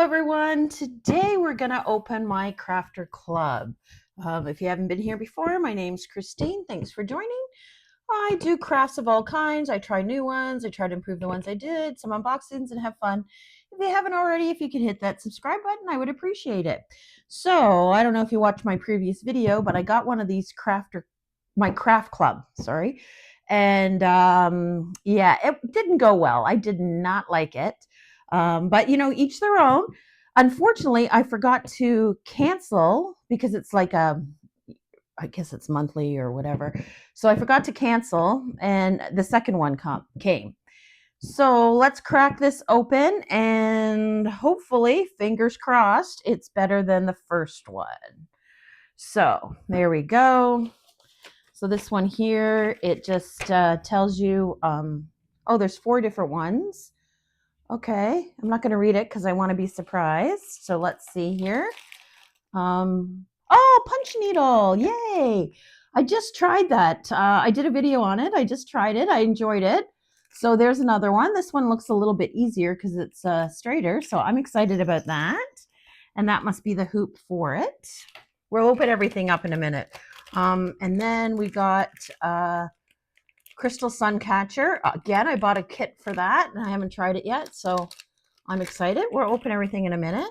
everyone. Today we're going to open my Crafter Club. If you haven't been here before, my name's Christine. Thanks for joining. I do crafts of all kinds. I try new ones. I try to improve the ones I did, some unboxings, and have fun. If you haven't already, if you could hit that subscribe button, I would appreciate it. So I don't know if you watched my previous video, but I got one of these my craft club, sorry. And yeah, it didn't go well. I did not like it. But each their own. Unfortunately, I forgot to cancel because it's like I guess it's monthly or whatever. So I forgot to cancel, and the second one came. So let's crack this open, and hopefully, fingers crossed, it's better than the first one. So there we go. So this one here, it just tells you, oh, there's 4 different ones. Okay, I'm not going to read it because I want to be surprised. So let's see here. Oh, punch needle. Yay. I just tried that. I did a video on it. I just tried it. I enjoyed it. So there's another one. This one looks a little bit easier because it's straighter. So I'm excited about that. And that must be the hoop for it. We'll open everything up in a minute. And then we got crystal sun catcher. Again, I bought a kit for that and I haven't tried it yet. So I'm excited. We'll open everything in a minute.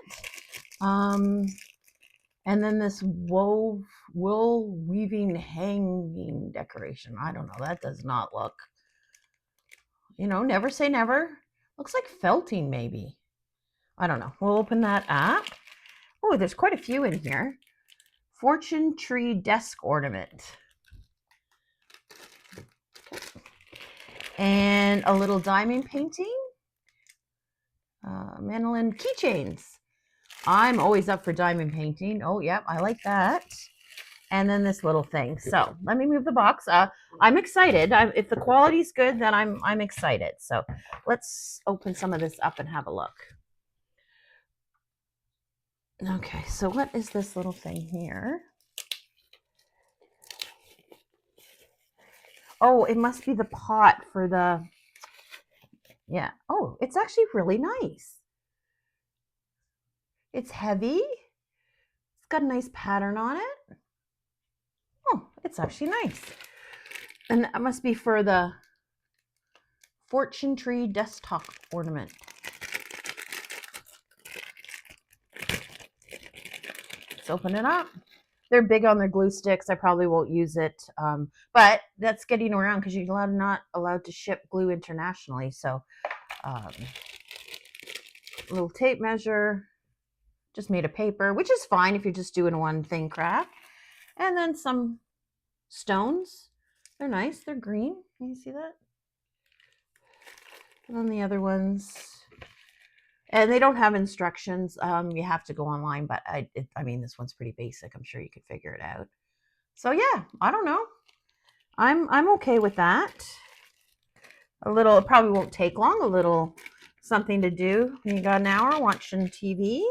And then this wool weaving hanging decoration. I don't know. That does not look, never say never. Looks like felting maybe. I don't know. We'll open that up. Oh, there's quite a few in here. Fortune tree desk ornament. And a little diamond painting. Mandolin keychains. I'm always up for diamond painting. Oh, yep, I like that. And then this little thing. So let me move the box. I'm excited. If the quality's good, then I'm excited. So let's open some of this up and have a look. Okay, so what is this little thing here? Oh, it must be the pot for the, yeah. Oh, it's actually really nice. It's heavy. It's got a nice pattern on it. Oh, it's actually nice. And that must be for the fortune tree desktop ornament. Let's open it up. They're big on their glue sticks. I probably won't use it, but that's getting around because you're not allowed to ship glue internationally. So a little tape measure, just made of paper, which is fine if you're just doing one thing craft. And then some stones. They're nice. They're green. Can you see that? And then the other ones. And they don't have instructions. You have to go online, but I mean, this one's pretty basic. I'm sure you could figure it out. So yeah, I don't know. I'm okay with that. It probably won't take long. A little something to do when you got an hour watching TV.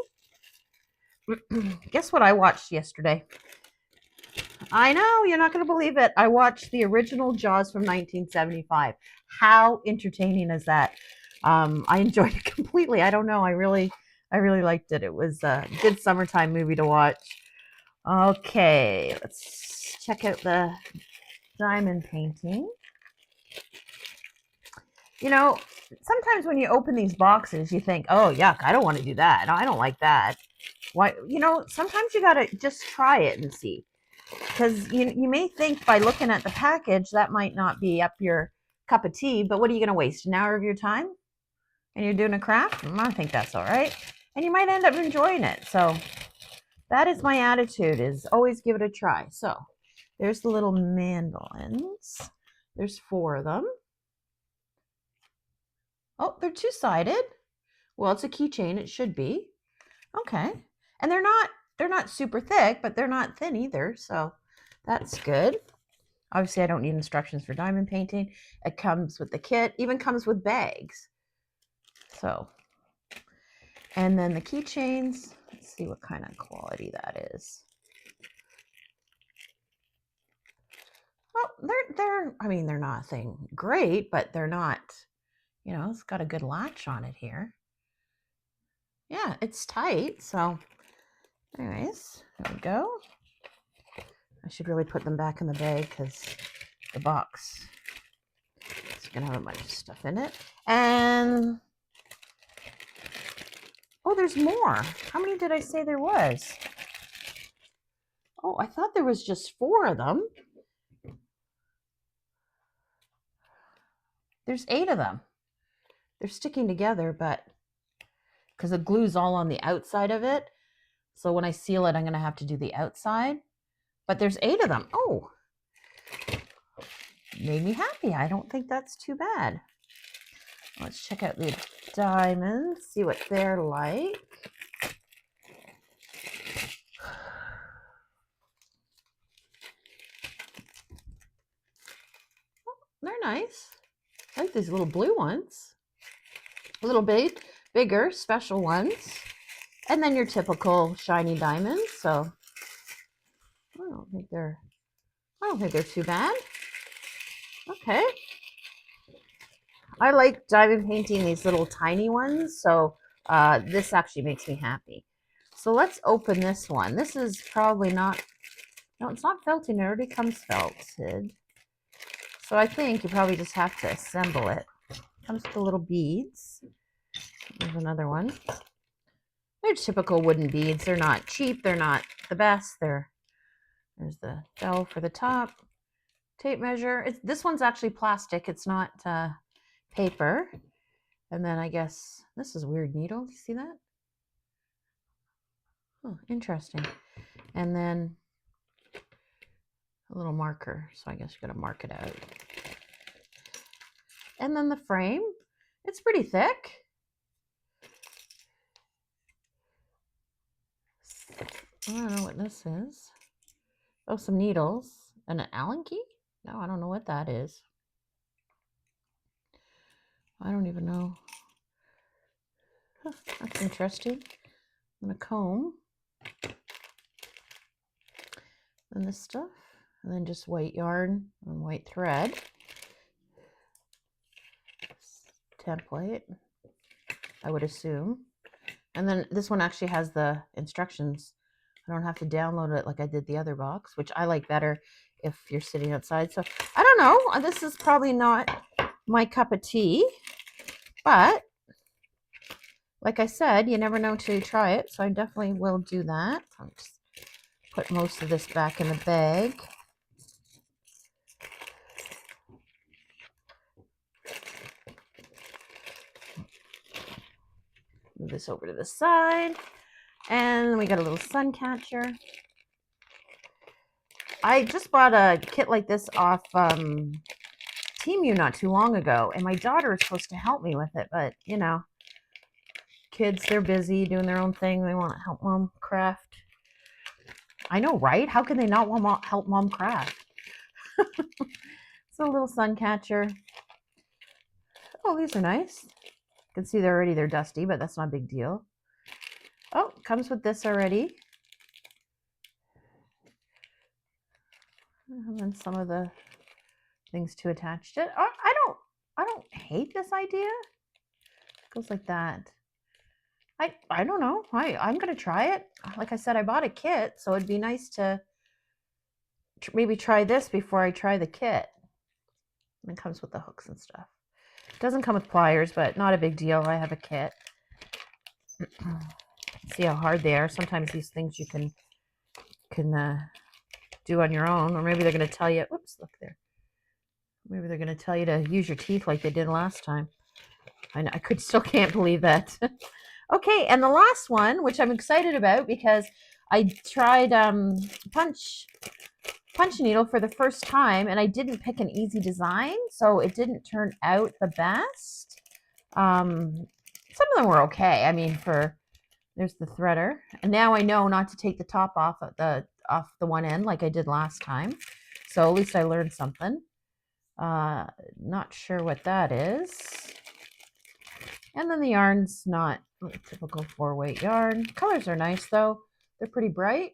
Guess what I watched yesterday? I know, you're not going to believe it. I watched the original Jaws from 1975. How entertaining is that? I enjoyed it completely. I don't know. I really liked it. It was a good summertime movie to watch. Okay, let's check out the diamond painting. Sometimes when you open these boxes, you think, oh, yuck, I don't want to do that. I don't like that. Why? Sometimes you got to just try it and see. Because you may think by looking at the package, that might not be up your cup of tea, but what are you going to waste? An hour of your time? And you're doing a craft? I think that's all right. And you might end up enjoying it. So that is my attitude, is always give it a try. So there's the little mandolins. There's 4 of them. Oh, they're 2-sided. Well, it's a keychain. It should be. Okay. And they're not super thick, but they're not thin either. So that's good. Obviously, I don't need instructions for diamond painting. It comes with the kit, even comes with bags. So, and then the keychains, let's see what kind of quality that is. Well, they're not great, but they're not, it's got a good latch on it here. yeah, it's tight. So anyways, there we go. I should really put them back in the bag because the box is going to have a bunch of stuff in it. And, oh, there's more. How many did I say there was? Oh, I thought there was just 4 of them. There's 8 of them. They're sticking together, but because the glue's all on the outside of it. So when I seal it, I'm going to have to do the outside. But there's 8 of them. Oh, made me happy. I don't think that's too bad. Let's check out the diamonds, see what they're like. Oh, they're nice. I like these little blue ones. A little bit bigger, special ones. And then your typical shiny diamonds. So I don't think they're too bad. Okay. I like diamond painting these little tiny ones, so this actually makes me happy. So let's open this one. This is probably not, no, it's not felted. It already comes felted. So I think you probably just have to assemble it. It comes with the little beads. There's another one. They're typical wooden beads. They're not cheap. They're not the best. There's the bell for the top. Tape measure. This one's actually plastic. It's not paper. And then I guess this is a weird needle. You see that? Oh, interesting. And then a little marker. So I guess you got to mark it out. And then the frame. It's pretty thick. I don't know what this is. Oh, some needles. And an Allen key? No, I don't know what that is. I don't even know. Huh, that's interesting. And a comb. And this stuff. And then just white yarn and white thread. Template, I would assume. And then this one actually has the instructions. I don't have to download it like I did the other box, which I like better if you're sitting outside. So I don't know. This is probably not my cup of tea, but like I said, you never know until you try it. So I definitely will do that. I'll just put most of this back in the bag. Move this over to the side. And we got a little sun catcher. I just bought a kit like this off Temu not too long ago, and my daughter is supposed to help me with it, but you know, kids, they're busy doing their own thing. They want to help mom craft. I know, right? How can they not want to help mom craft? It's a little sun catcher. Oh, these are nice. You can see they're dusty, but that's not a big deal. Oh, comes with this already. And then some of the things to attach to it. Oh, I don't hate this idea. It goes like that. I don't know. I'm gonna try it. Like I said, I bought a kit, so it'd be nice to maybe try this before I try the kit. And it comes with the hooks and stuff. It doesn't come with pliers, but not a big deal. I have a kit. See how hard they are. Sometimes these things you can do on your own, or maybe they're going to tell you. Oops, look there. Maybe they're going to tell you to use your teeth like they did last time. I still can't believe that. Okay, and the last one, which I'm excited about because I tried punch needle for the first time, and I didn't pick an easy design, so it didn't turn out the best. Some of them were okay. I mean, there's the threader, and now I know not to take the top off the one end like I did last time. So at least I learned something. Not sure what that is. And then the yarn's not typical 4-weight yarn. Colors are nice though. They're pretty bright.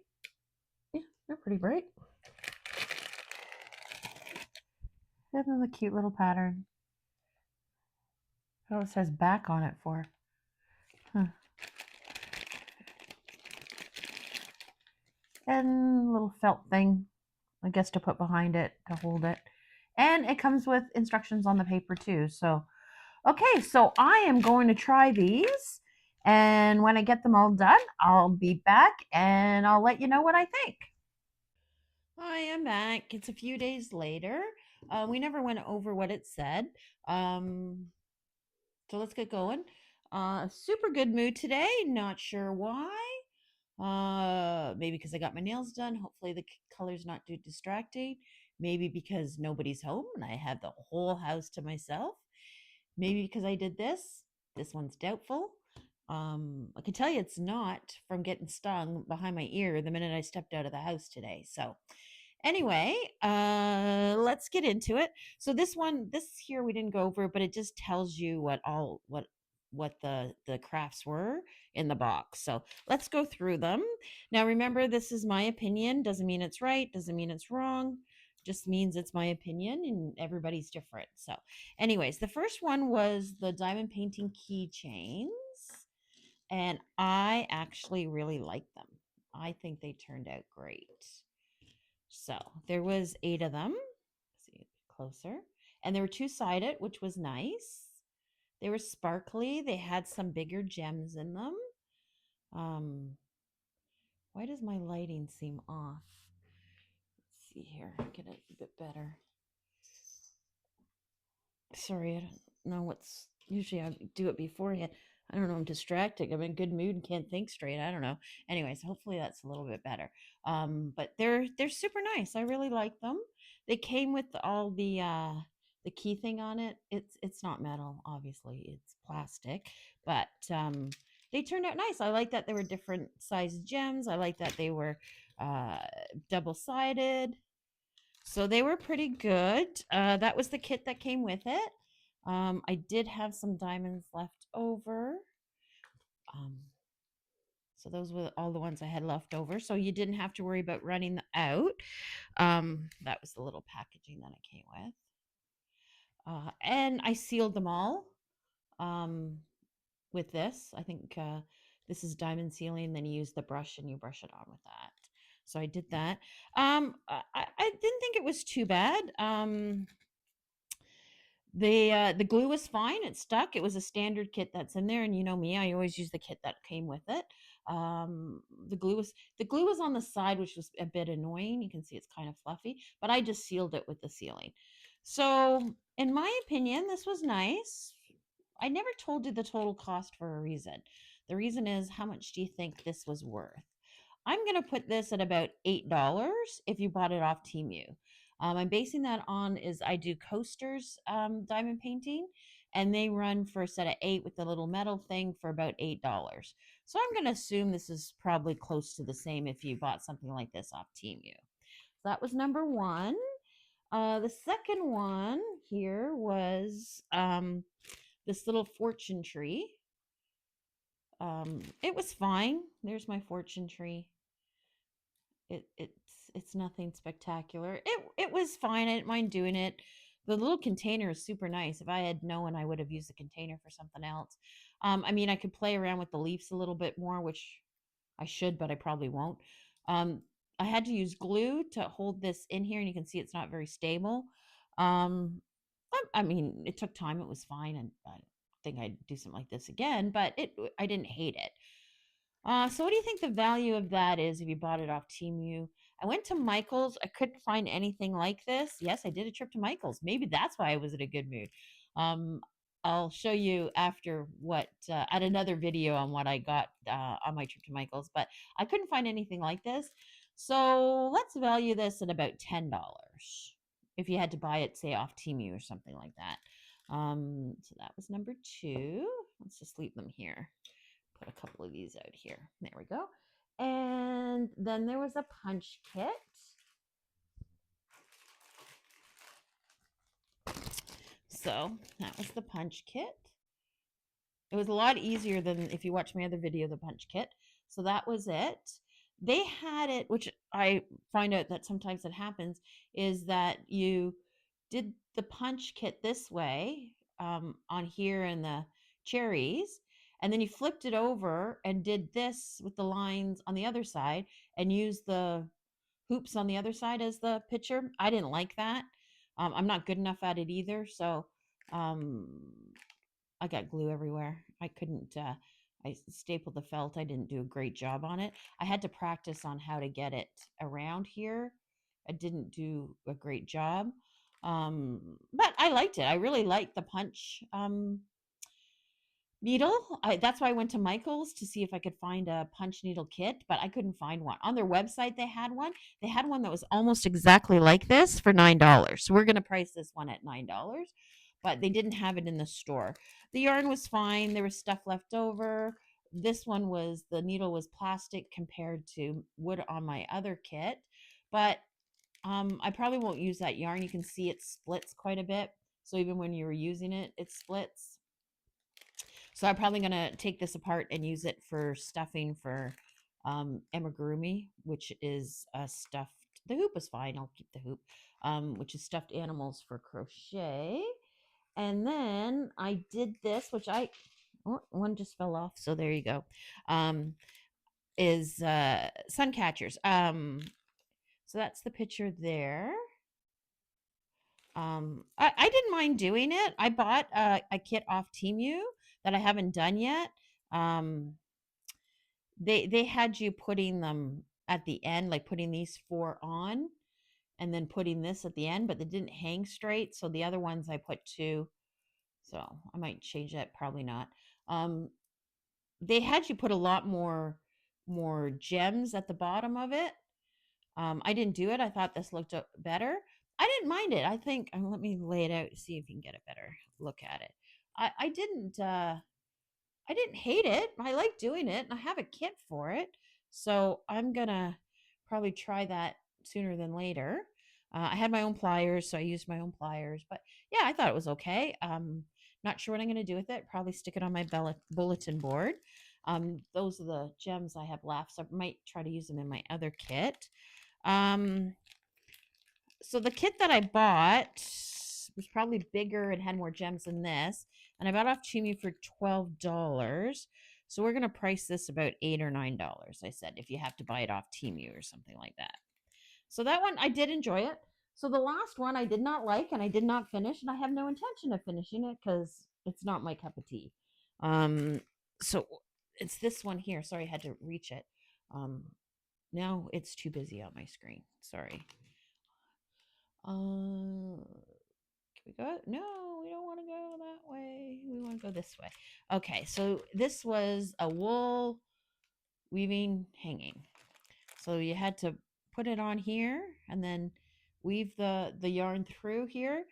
Yeah, they're pretty bright. And then the cute little pattern. Oh, it says back on it for. Huh. and little felt thing, I guess, to put behind it to hold it. And it comes with instructions on the paper too. So, okay, so I am going to try these. And when I get them all done, I'll be back and I'll let you know what I think. I am back. It's a few days later. We never went over what it said. Um, so let's get going. Super good mood today. Not sure why. Maybe because I got my nails done. Hopefully the color's not too distracting. Maybe because nobody's home and I have the whole house to myself. Maybe because I did this. This one's doubtful. I can tell you it's not from getting stung behind my ear the minute I stepped out of the house today. So anyway, let's get into it. So this here we didn't go over, but it just tells you what the crafts were in the box. So let's go through them. Now remember, this is my opinion. Doesn't mean it's right, doesn't mean it's wrong. Just means it's my opinion and everybody's different. So anyways, the first one was the diamond painting keychains. And I actually really like them. I think they turned out great. So there was 8 of them. Let's see closer. And they were two-sided, which was nice. They were sparkly. They had some bigger gems in them. Why does my lighting seem off? Let's see here. Get it a bit better. Sorry, I don't know what's usually I do it beforehand. I don't know. I'm distracted. I'm in good mood and can't think straight. I don't know. Anyways, hopefully that's a little bit better. But they're super nice. I really like them. They came with all the key thing on it. It's not metal, obviously. It's plastic, but they turned out nice. I like that there were different sized gems. I like that they were uh, double sided. So they were pretty good. That was the kit that came with it. I did have some diamonds left over. Um, so those were all the ones I had left over. So you didn't have to worry about running out. That was the little packaging that it came with. And I sealed them all with this. I think this is diamond sealing. Then you use the brush and you brush it on with that. So I did that. I didn't think it was too bad. The glue was fine. It stuck. It was a standard kit that's in there, and you know me, I always use the kit that came with it. The glue was on the side, which was a bit annoying. You can see it's kind of fluffy, but I just sealed it with the sealing. So, in my opinion, this was nice. I never told you the total cost for a reason. The reason is, how much do you think this was worth? I'm going to put this at about $8 if you bought it off Temu. I'm basing that on is I do coasters diamond painting, and they run for a set of 8 with the little metal thing for about $8. So I'm going to assume this is probably close to the same if you bought something like this off Temu. So that was number one. The second one here was this little fortune tree. It was fine. There's my fortune tree. It's nothing spectacular. It was fine. I didn't mind doing it. The little container is super nice. If I had known, I would have used the container for something else. I mean, I could play around with the leaves a little bit more, which I should, but I probably won't. Um, I had to use glue to hold this in here, and you can see it's not very stable. I mean, it took time. It was fine, and I think I'd do something like this again, but I didn't hate it. So what do you think the value of that is if you bought it off Temu? I went to Michael's. I couldn't find anything like this. Yes, I did a trip to Michael's. Maybe that's why I was in a good mood. Um, I'll show you after what at another video on what I got on my trip to Michael's, but I couldn't find anything like this. So let's value this at about $10 if you had to buy it, say, off Temu or something like that. So that was number two. Let's just leave them here. Put a couple of these out here. There we go. And then there was a punch kit. So that was the punch kit. It was a lot easier than if you watch my other video, the punch kit. So that was it. They had it, which I find out that sometimes it happens, is that you did the punch kit this way on here in the cherries, And then you flipped it over and did this with the lines on the other side and used the hoops on the other side as the picture. I didn't like that. I'm not good enough at it either. So um, I got glue everywhere. I couldn't, I stapled the felt. I didn't do a great job on it. I had to practice on how to get it around here. I didn't do a great job. But I liked it. I really liked the punch needle. That's why I went to Michael's to see if I could find a punch needle kit, but I couldn't find one. On their website, they had one. They had one that was almost exactly like this for $9. So we're going to price this one at $9, but they didn't have it in the store. The yarn was fine. There was stuff left over. This one was, the needle was plastic compared to wood on my other kit, but I probably won't use that yarn. You can see it splits quite a bit. So even when you were using it, it splits. So I'm probably going to take this apart and use it for stuffing for amigurumi, which is stuffed. The hoop is fine. I'll keep the hoop, which is stuffed animals for crochet. And then I did this, which one just fell off. So there you go. Is sun catchers. So that's the picture there. I didn't mind doing it. I bought a kit off Temu that I haven't done yet. Um, they had you putting them at the end, like putting these four on and then putting this at the end, but they didn't hang straight. So the other ones I put two. So I might change that. Probably not. Um, they had you put a lot more gems at the bottom of it. I didn't do it. I thought this looked better. I didn't mind it. I think let me lay it out, see if you can get a better look at it. I didn't I didn't hate it. I like doing it, and I have a kit for it. So I'm gonna probably try that sooner than later. I had my own pliers, so I used my own pliers. But yeah, I thought it was okay. Not sure what I'm gonna do with it. Probably stick it on my bulletin board. Those are the gems I have left, so I might try to use them in my other kit. So the kit that I bought was probably bigger and had more gems than this, and I bought off Chimi for $12. So we're gonna price this about $8 or $9. I said if you have to buy it off Temu or something like that. So that one I did enjoy it. So the last one I did not like and I did not finish, and I have no intention of finishing it because it's not my cup of tea. So it's this one here. Sorry, I had to reach it. Now it's too busy on my screen. Sorry. Can we go? No, we don't want to go that way. We want to go this way. Okay, so this was a wool weaving hanging. So you had to put it on here and then weave the yarn through here,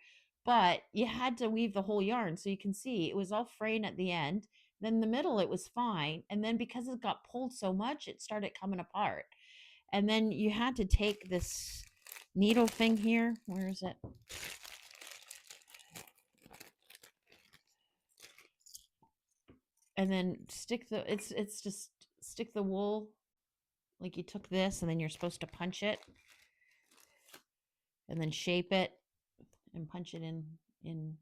but you had to weave the whole yarn. So you can see it was all fraying at the end. Then in the middle it was fine, and then because it got pulled so much, it started coming apart. And then you had to take this needle thing here. Where is it? And then stick the it's just stick the wool, like you took this and then you're supposed to punch it and then shape it and punch it in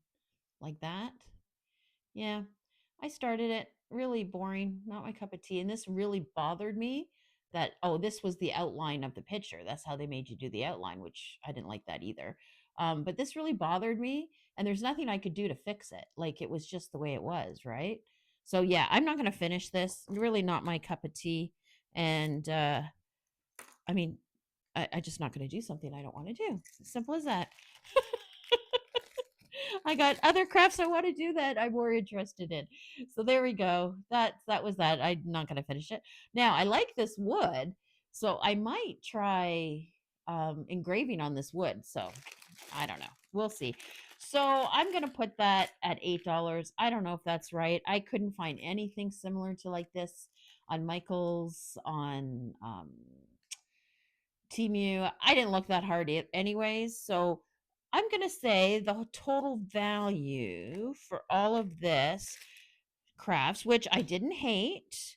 like that. Yeah, I started it. Really boring, not my cup of tea. And this really bothered me that, oh, this was the outline of the picture. That's how they made you do the outline, which I didn't like that either. But this really bothered me, and there's nothing I could do to fix it. Like it was just the way it was, right? So yeah, I'm not going to finish this. Really not my cup of tea. And I mean, I just not going to do something I don't want to do. Simple as that. I got other crafts I want to do that I'm more interested in. So there we go. That was that. I'm not gonna finish it. Now I like this wood, so I might try engraving on this wood. So I don't know. We'll see. So I'm gonna put that at $8. I don't know if that's right. I couldn't find anything similar to like this on Michael's, on Temu. I didn't look that hard anyways. So I'm going to say the total value for all of this crafts, which I didn't hate,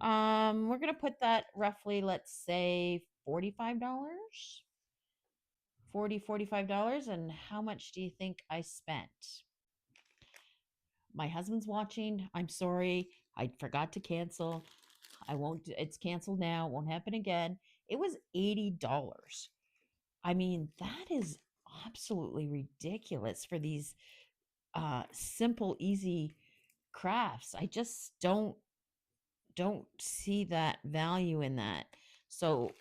we're going to put that roughly, let's say $45. $45. And how much do you think I spent? My husband's watching. I'm sorry. I forgot to cancel. I won't, it's canceled now. It won't happen again. It was $80. I mean, that is absolutely ridiculous for these simple, easy crafts. I just don't see that value in that. So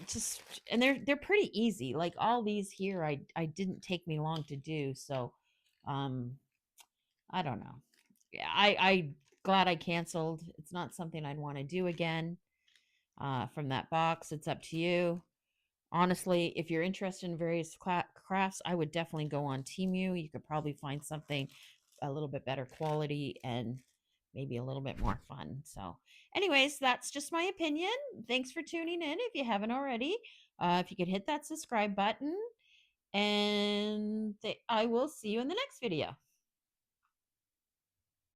just, and they're pretty easy. Like all these here, I didn't take me long to do. So um I don't know. Yeah, I glad I canceled. It's not something I'd want to do again. From that box, it's up to you. Honestly, if you're interested in various crafts, I would definitely go on Temu. You could probably find something a little bit better quality and maybe a little bit more fun. So, anyways, that's just my opinion. Thanks for tuning in. If you haven't already, if you could hit that subscribe button, and I will see you in the next video.